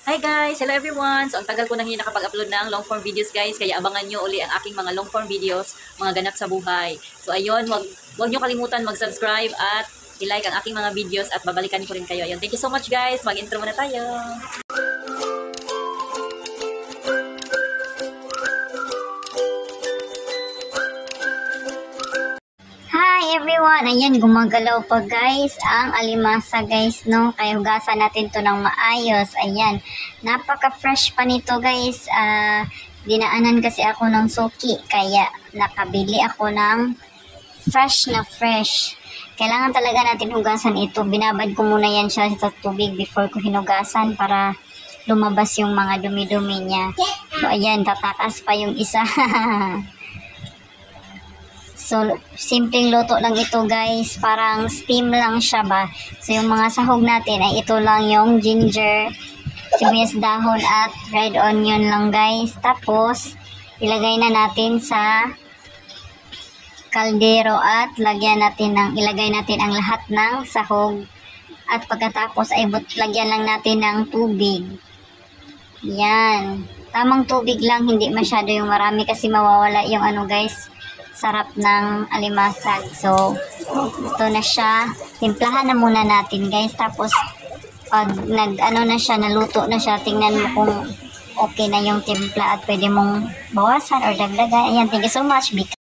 Hi guys! Hello everyone! So, ang tagal ko nang hindi nakapag-upload ng long form videos guys, kaya abangan nyo uli ang aking mga long form videos, mga ganap sa buhay. So, ayun, wag nyo kalimutan mag-subscribe at i-like ang aking mga videos at babalikan ko rin kayo. Ayun, thank you so much guys! Mag-intro muna tayo! Hi everyone! Ayan, gumagalaw pa guys ang alimasa guys, no? Kaya hugasan natin to ng maayos. Ayan, napaka-fresh pa nito guys. Dinaanan kasi ako ng suki, kaya nakabili ako ng fresh na fresh. Kailangan talaga natin hugasan ito. Binabad ko muna yan siya sa tubig before ko hinugasan para lumabas yung mga dumi-dumi niya. So ayan, tatakas pa yung isa. So, simpleng luto lang ito guys. Parang steam lang siya ba. So, yung mga sahog natin ay ito lang yung ginger, sibuyas dahon at red onion lang guys. Tapos, ilagay na natin sa kaldero at ilagay natin ang lahat ng sahog. At pagkatapos ay lagyan lang natin ng tubig. Yan. Tamang tubig lang, hindi masyado yung marami kasi mawawala yung ano guys, sarap ng alimasag. So, ito na siya. Timplahan na muna natin guys. Tapos, pag naluto na siya, tingnan mo kung okay na yung timpla at pwede mong bawasan or dagdagan. Ayan, thank you so much. Bika.